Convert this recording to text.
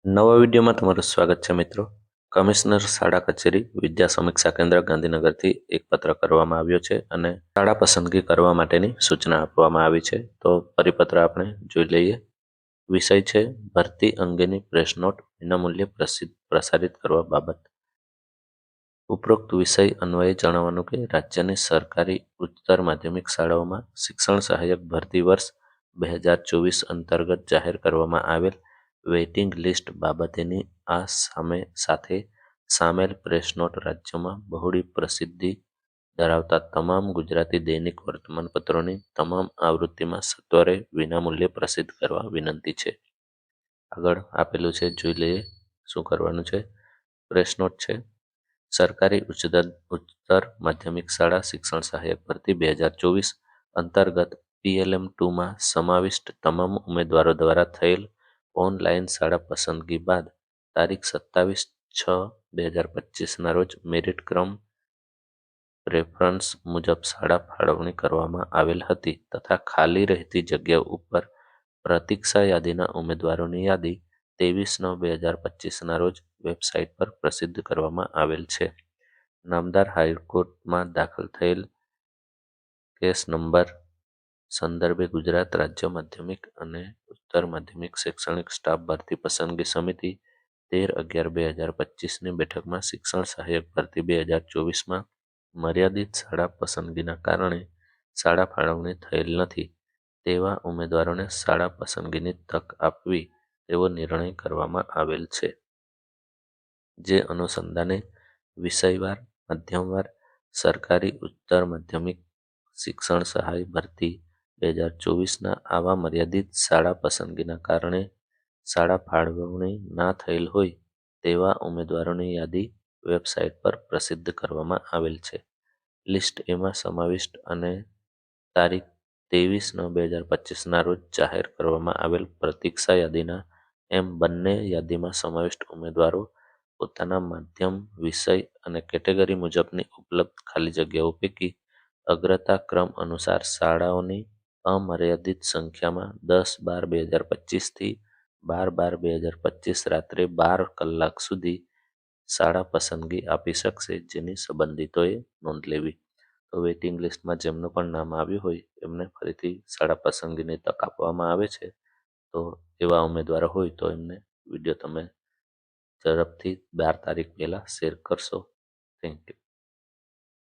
નવા વિડીયોમાં તમારું સ્વાગત છે મિત્રો. કમિશનર શાળા કચેરી વિદ્યા સમીક્ષા કેન્દ્ર ગાંધીનગરથી એક પત્ર કરવામાં આવ્યો છે અને શાળા પસંદગી કરવા માટેની સૂચના આપવામાં આવી છે. તો પરિપત્ર આપણે જોઈ લઈએ. વિષય છે ભરતી અંગેની પ્રેસ નોટ વિનામૂલ્યે પ્રસારિત કરવા બાબત. ઉપરોક્ત વિષય અન્વયે જણાવવાનું કે રાજ્યની સરકારી ઉચ્ચતર માધ્યમિક શાળાઓમાં શિક્ષણ સહાયક ભરતી વર્ષ 2024 અંતર્ગત જાહેર કરવામાં આવેલ વેઇટિંગ લિસ્ટ બાબતેની આ સાથે સામેલ પ્રેસ નોટ રાજ્યમાં બહોળી પ્રસિદ્ધિ ધરાવતા તમામ ગુજરાતી દૈનિક વર્તમાનપત્રોની તમામ આવૃત્તિમાં સત્વરે વિનામૂલ્યે પ્રસિદ્ધ કરવા વિનંતી છે. આગળ આપેલું છે, જોઈ લઈએ શું કરવાનું છે. પ્રેસ નોટ છે. સરકારી ઉચ્ચતર માધ્યમિક શાળા શિક્ષણ સહાયક ભરતી 2024 અંતર્ગત PLM-2માં સમાવિષ્ટ તમામ ઉમેદવારો દ્વારા થયેલ ઓનલાઈન શાળા પસંદગી બાદ તારીખ 27/6/2025ના રોજ મેરિટ ક્રમ પ્રેફરન્સ મુજબ શાળા ફાળવણી કરવામાં આવેલ હતી તથા ખાલી રહેતી જગ્યાઓ ઉપર પ્રતીક્ષા યાદીના ઉમેદવારોની યાદી 23/9/2025ના રોજ વેબસાઇટ પર પ્રસિદ્ધ કરવામાં આવેલ છે. નામદાર હાઈકોર્ટમાં દાખલ થયેલ કેસ નંબર સંદર્ભે ગુજરાત રાજ્ય માધ્યમિક અને ઉચ્ચતર માધ્યમિક શૈક્ષણિક સ્ટાફ ભરતી પસંદગી સમિતિ 13/11/2025ની બેઠકમાં શિક્ષણ સહાયક ભરતી 2024માં મર્યાદિત શાળા પસંદગીના કારણે શાળા ફાળવણી થયેલ નથી તેવા ઉમેદવારોને શાળા પસંદગીની તક આપવી તેવો નિર્ણય કરવામાં આવેલ છે. જે અનુસંધાને વિષયવાર, માધ્યમવાર સરકારી ઉચ્ચતર માધ્યમિક શિક્ષણ સહાય ભરતી 2024ના આવા મર્યાદિત શાળા પસંદગીના કારણે શાળા ફાળવણી ના થયેલ હોય તેવા ઉમેદવારોની યાદી વેબસાઇટ પર પ્રસિદ્ધ કરવામાં આવેલ છે. લિસ્ટ એમાં સમાવિષ્ટ અને તારીખ 23/9/2025ના રોજ જાહેર કરવામાં આવેલ પ્રતીક્ષા યાદીના એમ બંને યાદીમાં સમાવિષ્ટ ઉમેદવારો પોતાના માધ્યમ, વિષય અને કેટેગરી મુજબની ઉપલબ્ધ ખાલી જગ્યાઓ પૈકી અગ્રતા ક્રમ અનુસાર શાળાઓની અમર્યાદિત સંખ્યામાં 10/12/2025થી 12/12/2025 રાત્રે 12 કલાક સુધી શાળા પસંદગી આપી શકશે, જેની સંબંધિતોએ નોંધ લેવી. તો વેઇટિંગ લિસ્ટમાં જેમનું પણ નામ આવ્યું હોય એમને ફરીથી શાળા પસંદગીની તક આપવામાં આવે છે. તો એવા ઉમેદવારો હોય તો એમને વિડીયો તમે ઝડપથી 12 તારીખ પહેલાં શેર કરશો. Thank you.